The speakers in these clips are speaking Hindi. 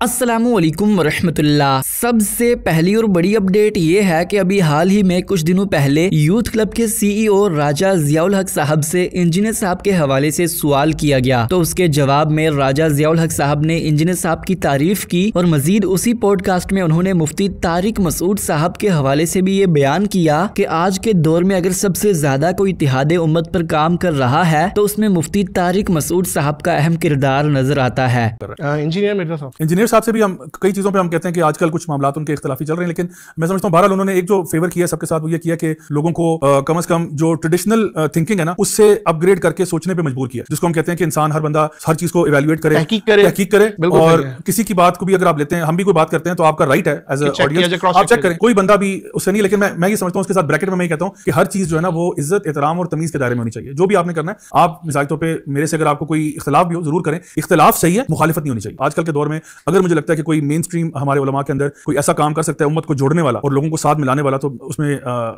अस्सलामुअलैकुम वरहमतुल्लाह। सबसे पहली और बड़ी अपडेट ये है कि अभी हाल ही में कुछ दिनों पहले यूथ क्लब के सीईओ राजा ज़ियाउल हक साहब से इंजीनियर साहब के हवाले से सवाल किया गया, तो उसके जवाब में राजा ज़ियाउल हक साहब ने इंजीनियर साहब की तारीफ की और मजीद उसी पॉडकास्ट में उन्होंने मुफ्ती तारिक मसूद साहब के हवाले से भी ये बयान किया कि आज के दौर में अगर सबसे ज्यादा कोई इत्तेहाद उम्मत पर काम कर रहा है तो उसमें मुफ्ती तारिक मसूद साहब का अहम किरदार नजर आता है। इंजीनियर साहब से भी हम कई चीजों पे हम कहते हैं कि आजकल कुछ मामला उनके इख्तिलाफी चल रहे हैं, लेकिन मैं समझता हूँ बहरहाल उन्होंने एक जो फेवर किया सबके साथ वो ये किया कि लोगों को कम से कम जो ट्रेडिशनल थिंकिंग है ना उससे अपग्रेड करके सोचने पे मजबूर किया, जिसको हम कहते हैं कि इंसान हर बंदा हर चीज को इवेल्युएट करे, तहकीक करे और किसी की बात को भी अगर आप लेते हैं, हम भी कोई बात करते हैं तो आपका राइट है एज ए ऑडियंस आप चेक करें, कोई बंदा भी उससे नहीं। लेकिन मैं ये समझता हूँ उसके साथ ब्रैकेट में मैं कहता हूँ कि हर चीज जो है ना वो इज्जत, एहतराम और तमीज के दायरे में होनी चाहिए। जो भी आपने करना है, आप मिसाल के तौर पे मेरे से अगर आपको कोई इख्तिलाफ भी हो जरूर करें, इख्तिलाफ सही है, मुखालिफत नहीं होनी चाहिए। आजकल के दौर में अगर मुझे लगता है कि कोई मेन स्ट्रीम हमारे उलमा के अंदर कोई ऐसा काम कर सकता है उम्मत को जोड़ने वाला और लोगों को साथ मिलाने वाला, तो उसमें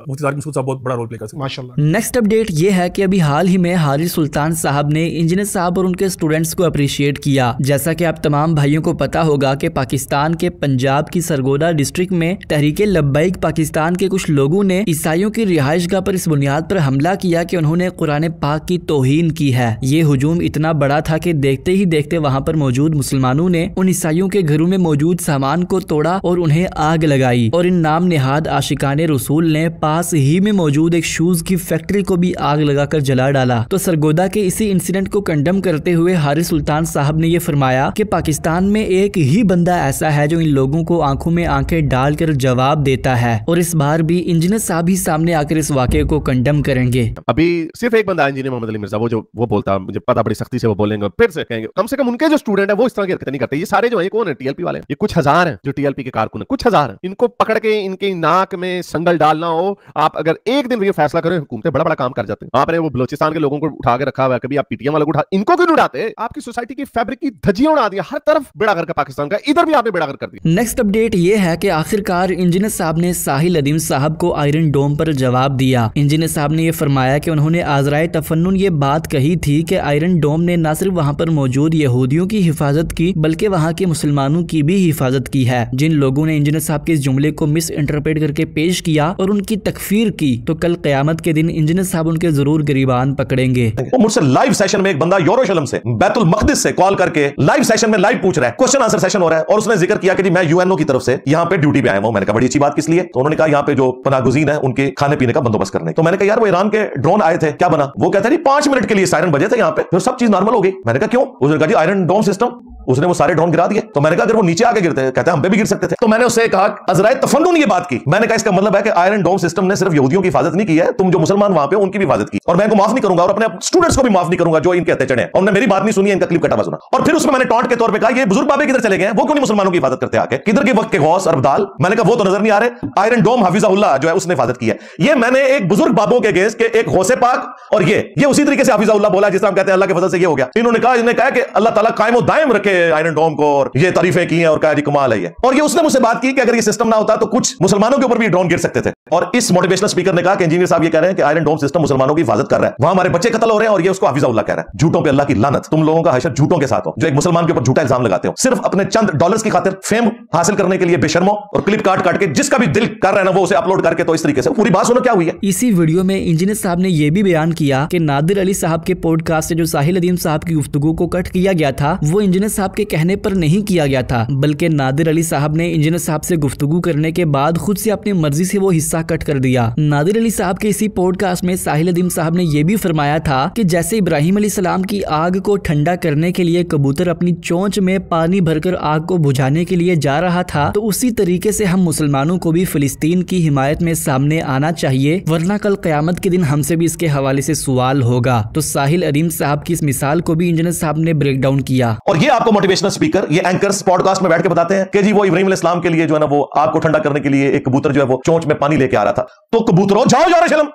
मुफ्ती तारिक मसूद साहब बहुत बड़ा रोल प्ले कर सकते हैं माशाल्लाह। नेक्स्ट अपडेट ये है कि अभी हाल ही में हारिस सुल्तान साहब ने इंजीनियर साहब और उनके स्टूडेंट्स को अप्रिशिएट किया। जैसा कि आप तमाम भाइयों को पता होगा कि पाकिस्तान के पंजाब की सरगोदा डिस्ट्रिक्ट में तहरीके लब्बैक पाकिस्तान के कुछ लोगों ने ईसाइयों की रिहाइशगाह पर इस बुनियाद पर हमला किया कि उन्होंने कुरान पाक की तौहीन की है। ये हुजूम इतना बड़ा था कि देखते ही देखते वहाँ पर मौजूद मुसलमानों ने उन ईसाइयों के घरों में मौजूद सामान को तोड़ा और उन्हें आग लगाई, और इन नाम निहाद आशिकाने रसूल ने पास ही में मौजूद एक शूज की फैक्ट्री को भी आग लगाकर जला डाला। तो सरगोदा के इसी इंसिडेंट को कंडम करते हुए हारिस सुल्तान साहब ने यह फरमाया कि पाकिस्तान में एक ही बंदा ऐसा है जो इन लोगों को आंखों में आंखें डालकर जवाब देता है, और इस बार भी इंजीनियर साहब ही सामने आकर इस वाक़े को कंडम करेंगे। अभी सिर्फ एक बंदा इंजीनियर मोहम्मद अली मिर्जा, वो बोलता, मुझे पता बड़ी सख्ती से वो बोलेंगे, फिर से कहेंगे कम से कम उनके जो स्टूडेंट है वो इस तरह की हरकतें नहीं करते। ये सारे जो है कौन है? टीएलपी वाले। ये कुछ हजार हैं जो टीएलपी के कारकुन हैं, कुछ हजार हैं। इनको पकड़ के इनके नाक में संगल डालना हो, आप अगर एक दिन ये फैसला करें, हुकूमतें बड़ा बड़ा काम कर जाते हैं। आपने वो बलोचिस्तान के लोगों को उठा के रखा हुआ है, कभी आप पीटीएम वालों को उठा, इनको क्यों नहीं उठाते? आपकी सोसाइटी की फैब्रिक की धज्जियां उड़ा दिया, हर तरफ बेड़ा गर्क पाकिस्तान का, इधर भी आपने बेड़ा गर्क कर दिया। नेक्स्ट अपडेट ये है कि आखिरकार इंजीनियर साहब ने साहिल अदीम साहब को आयरन डोम पर जवाब दिया। इंजीनियर साहब ने यह फरमाया कि उन्होंने आज़राए तफन्नुन ये बात कही थी कि आयरन डोम ने न सिर्फ वहाँ पर मौजूद यहूदियों की हिफाजत की बल्कि वहाँ के मुसलमानों की भी हिफाजत की है। जिन लोगों ने इंजीनियर साहब के इस जुमले को मिस इंटरप्रेट करके पेश किया और उनकी तकफीर की, तो कल क़यामत के दिन इंजीनियर साहब उनके जरूर गिरीबान पकड़ेंगे। वो मुझसे लाइव सेशन में एक बंदा यरूशलेम से, बैतुल मक़दिस से कॉल करके लाइव सेशन में लाइव पूछ रहा है, क्वेश्चन आंसर सेशन हो रहा है, और उसने जिक्र किया कि जी मैं यूएनओ की तरफ से यहाँ पे ड्यूटी पे आया हूं। मैंने कहा बड़ी अच्छी बात, किस लिए? तो उन्होंने कहा यहाँ पे जो पनागुज़ीन है उनके खाने पीने का बंदोबस्त करने। तो मैंने कहा यार वो ईरान के ड्रोन आए थे, क्या बना? वो कहता है 5 मिनट के लिए सायरन बजे थे यहाँ पे, फिर सब चीज नॉर्मल हो गई। मैंने कहा क्यों? उसने कहा जी आयरन डोम सिस्टम, उसने वो सारे ड्रोन गिरा दिए। तो मैंने कहा अगर वो नीचे आके गिरते, कहते हैं हम पे भी गिर सकते थे। तो मैंने उससे कहा अज़राए तफन्नुन ये बात की, मैंने कहा इसका मतलब है कि आयरन डोम सिस्टम ने सिर्फ यहूदियों की हिफाजत नहीं की है, तुम जो मुसलमान वहां पे उनकी भी हिफाजत की, और मैं इनको माफ नहीं करूंगा और अपने स्टूडेंट्स को भी माफ नहीं करूंगा जो इनके हत्थे चढ़े। और उन्होंने मेरी बात नहीं सुनी, इनका क्लिप कटा हुआ सुना, और फिर उसमें मैंने टॉन्ट के तौर पे कहा ये बुजुर्ग बाबे किधर चले गए, वो क्यों नहीं मुसलमानों की हिफाजत करते आके? किधर के वक्त के गौस अरबदाल? मैंने कहा वो तो नजर नहीं आ रहे। आयरन डोम हाफिज़हुल्लाह जो है उसने हिफाजत की है। ये मैंने एक बुजुर्ग बाबों के अगेंस्ट के एक गौसे पाक, और ये उसी तरीके से हाफिज़हुल्लाह बोला जिस तरह हम कहते हैं अल्लाह के फजल से ये हो गया। इन्होंने कहा कि अल्लाह ताला कायम व दायम रखे आयरन डोम को, और ये तारीफें की हैं और कहा जी कमाल है ये। और ये उसने मुझसे बात की कि अगर ये सिस्टम ना होता तो कुछ मुसलमानों के ऊपर भी ड्रोन गिर सकते थे। और इस मोटिवेशनल स्पीकर ने कहा कि इंजीनियर साहब ये कह रहे हैं कि आयरन डोम सिस्टम मुसलमानों की हिफाजत कर रहा है, वहां हमारे बच्चे कत्ल हो रहे हैं, और ये उसको हाफिज़हुल्लाह कह रहा है। झूठों पे अल्लाह की लानत, तुम लोगों का हशर झूठों के साथ हो जो एक मुसलमान के ऊपर झूठा इल्जाम लगाते हो सिर्फ अपने चंद डॉलर्स की खातिर, फेम हासिल करने के लिए बेशर्मो, और क्लिप काट के जिसका भी दिल कर रहा है ना वो उसे अपलोड करके। तो इस तरीके से पूरी बात सुनो क्या हुई है। इसी वीडियो में इंजीनियर साहब ने यह भी बयान किया कि नादिर अली साहब के पॉडकास्ट से जो साहिल अदीम साहब की गुफ्तगू को कट किया गया था वो इंजीनियर साहब के कहने पर नहीं किया गया था, बल्कि नादिर अली साहब ने इंजीनियर साहब से गुफ्तगू करने के बाद खुद से अपनी मर्जी से वो हिस्सा कट कर दिया। नादिर अली साहब के इसी पॉडकास्ट में साहिल अदीम साहब ने यह भी फरमाया था कि जैसे इब्राहिम अलैहिस्सलाम की आग को ठंडा करने के लिए कबूतर अपनी चोंच में पानी भरकर आग को बुझाने के लिए जा रहा था, तो उसी तरीके से हम मुसलमानों को भी फिलिस्तीन की हिमायत में सामने आना चाहिए, वरना कल क़यामत के दिन हमसे भी इसके हवाले से सवाल होगा। तो साहिल अदीम साहब की इस मिसाल को भी इंजीनियर साहब ने ब्रेक डाउन किया। और ये आपको मोटिवेशनल स्पीकर, ये एंकर्स पॉडकास्ट में बैठ के बताते हैं कि जी वो इब्राहिम अलैहिस्सलाम के लिए जो है ना वो आग को ठंडा करने के लिए एक कबूतर जो है वो चोंच में पानी लेके आ रहा था। तो कबूतरों जाओ यरूशलेम,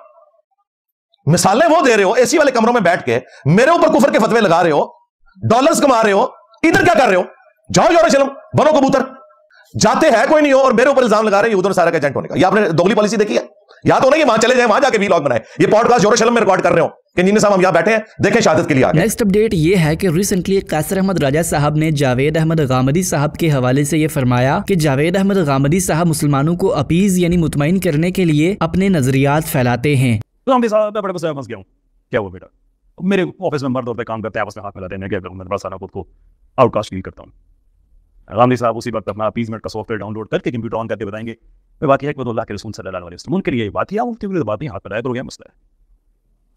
मिसालें वो दे रहे हो, एसी वाले कमरों में बैठ के मेरे ऊपर कुफर के फतवे लगा रहे हो, डॉलर्स कमा रहे हो, इधर क्या कर रहे हो? जाओ यरूशलेम, बनो कबूतर। जाते हैं कोई नहीं हो और मेरे ऊपर इल्जाम लगा रहे हैं यूदों सारा का एजेंट होने का। ये आपने दोगली पॉलिसी देखी है? या तो नहीं वहां चले जाए, वहां जाके वीलॉग बनाए। ये पॉडकास्ट यरूशलेम में रिकॉर्ड कर रहे हो कि इंजीनियर साहब हम यहाँ बैठे हैं, देखें शहादत के लिए आगे। नेक्स्ट अपडेट ये है कि रिसेंटली कैसर अहमद राजा साहब ने जावेद अहमद गामदी साहब के हवाले से ये फरमाया कि जावेद अहमद गामदी साहब मुसलमानों को अपीज यानी मुतमईन करने के लिए अपने नजरियात फैलाते हैं। गामदी साहब मैं बड़े गुस्से में फंस गया हूँ। क्या हुआ बेटा, मेरे ऑफिस में मर्द औरतें काम करते हैं, आपस में हाथ मिलाते हैं, मैं क्या करूँ, मैं बड़ा सारा खुद को आउटकास्ट फील करता हूँ। गामदी साहब उसी वक्त अपना अपीजमेंट का सॉफ्टवेयर डाउनलोड करके कंप्यूटर ऑन करके बताएंगे मैं बात यह है कि अल्लाह के रसूल सल्लल्लाहु अलैहि वसल्लम उनके लिए बात ही बात नहीं, हाथ मिलाया करो, क्या मसला है।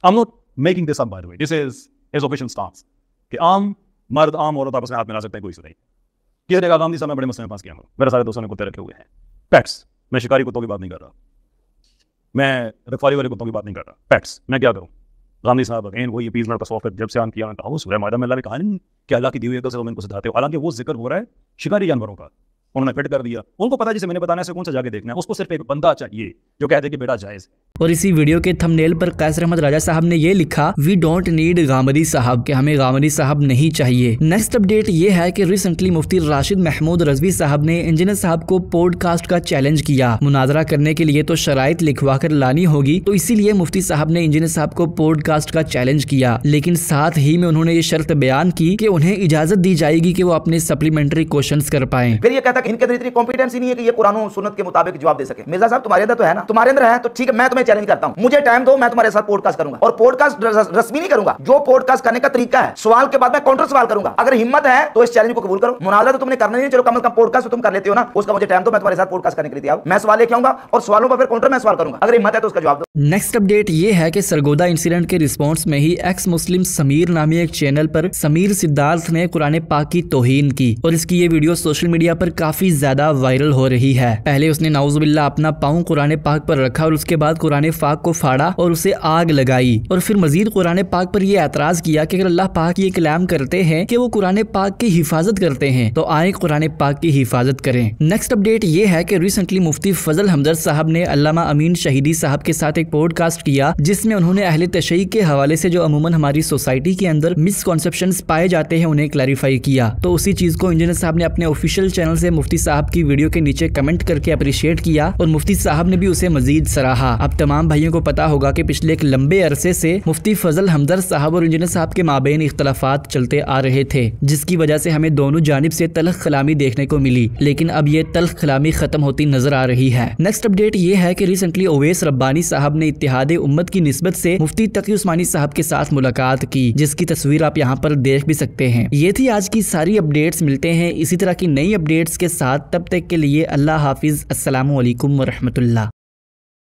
I am not making this up by the way, this is his official stance कि आम मर्द आम औरत आपस में हाथ मिला सकते हैं, कोई इशू नहीं। किसी ने कहा गामदी साहब मैं बड़े मसले में फंस गया हूँ, मेरे सारे दोस्तों ने कुत्ते रखे हुए हैं, पेट्स, मैं शिकारी कुत्तों की बात नहीं कर रहा, मैं रखवाली वाले कुत्तों की बात नहीं कर रहा, पेट्स, मैं क्या करूँ। गामदी साहब अगेन वही अपीजमेंट का सॉफ्टवेयर जब से ऑन किया था, सूरह माइदा में अल्लाह ने कहा नहीं कि अल्लाह की दी हुई अकल से तुम इनको सिखाते हो, हालांकि वो जिक्र हो रहा है शिकारी जानवरों का, उन्होंने फिट कर दिया। उनको पता जिसे मैंने बताने से कौन सा जाके देखना है, उसको सिर्फ एक बंदा चाहिए जो कहते कि बेटा जायज। और इसी वीडियो के थंबनेल पर कैसर अहमद राजा साहब ने ये लिखा, वी डोंट नीड गामदी साहब, कि हमें गामदी साहब नहीं चाहिए। नेक्स्ट अपडेट ये है कि रिसेंटली मुफ्ती राशिद महमूद रजवी साहब ने इंजीनियर साहब को पॉडकास्ट का चैलेंज किया। मुनाजरा करने के लिए तो शराइत लिखवा कर लानी होगी, तो इसीलिए मुफ्ती साहब ने इंजीनियर साहब को पॉडकास्ट का चैलेंज किया, लेकिन साथ ही में उन्होंने ये शर्त बयान की कि उन्हें इजाजत दी जाएगी कि वो अपने सप्लीमेंट्री क्वेश्चंस कर पाए। फिर ये कहता है कि इनके अंदर इतनी कॉम्पिटेंसी नहीं है कि ये कुरान और सुन्नत के मुताबिक जवाब दे सके। मिर्जा साहब तुम्हारे अंदर तो है ना, तुम्हारे अंदर है तो ठीक है, मैं तुम्हें चैलेंज करता हूं, मुझे टाइम दो, मैं तुम्हारे साथ पॉडकास्ट करूंगा। और पॉडकास्ट रस्मी नहीं करूंगा, जो पॉडकास्ट करने का तरीका है, सवाल के बाद मैं काउंटर सवाल करूंगा। अगर हिम्मत है तो इस चैलेंज को कबूल करो। मुनाजरा तो तुमने करना नहीं, चलो कम से कम पॉडकास्ट तो तुम कर लेते हो ना, उसका मुझे टाइम दो, मैं तुम्हारे साथ पॉडकास्ट करने के लिए तैयार हूं। मैं सवाल लेके आऊंगा और सवालों पर फिर काउंटर में सवाल करूंगा, अगर हिम्मत है तो उसका जवाब दो। नेक्स्ट अपडेट ये है कि सरगोदा इंसिडेंट के रिस्पॉन्स में ही एक्स मुस्लिम समीर नामी एक चैनल पर समीर सिद्धार्थ ने कुरान पाक की तौहीन की और इसकी ये वीडियो सोशल मीडिया पर काफी ज्यादा वायरल हो रही है। पहले उसने नाउजुबिल्लाह अपना पाँव कुरान पाक पर रखा और उसके बाद कुरान पाक को फाड़ा और उसे आग लगाई और फिर मजीद कुरान पाक पर यह ऐतराज किया कि अगर अल्लाह पाक ये कलाम करते हैं कि वो कुरान पाक की हिफाजत करते हैं तो आए कुरान पाक की हिफाजत करें। नेक्स्ट अपडेट ये है कि रिसेंटली मुफ्ती फजल हमदर्द साहब ने अल्लामा अमीन शहीदी साहब के साथ एक पॉडकास्ट किया, जिसमें उन्होंने अहले तशय्युअ के हवाले से जो अमूमन हमारी सोसाइटी के अंदर मिसकॉन्सेप्शंस पाए जाते हैं उन्हें क्लैरिफाई किया। तो उसी चीज को इंजीनियर साहब ने अपने ऑफिशियल चैनल से मुफ्ती साहब की वीडियो के नीचे कमेंट करके अप्रिशिएट किया और मुफ्ती साहब ने भी उसे मजीद सराहा। अब तमाम भाइयों को पता होगा कि पिछले एक लंबे अरसे से मुफ्ती फजल हमदर्द साहब और इंजीनियर साहब के माबेन इख्तलाफात चलते आ रहे थे, जिसकी वजह से हमें दोनों जानिब से तल्ख कलामी देखने को मिली, लेकिन अब ये तल्ख कलामी खत्म होती नजर आ रही है। नेक्स्ट अपडेट ये है कि रिसेंटली ओवैस रब्बानी साहब ने इत्तेहाद उम्मत की निस्बत से मुफ्ती तकी उस्मानी साहब के साथ मुलाकात की, जिसकी तस्वीर आप यहाँ पर देख भी सकते हैं। ये थी आज की सारी अपडेट्स, मिलते हैं इसी तरह की नई अपडेट्स के साथ, तब तक के लिए अल्लाह हाफिज, अस्सलामु अलैकुम व रहमतुल्लाह।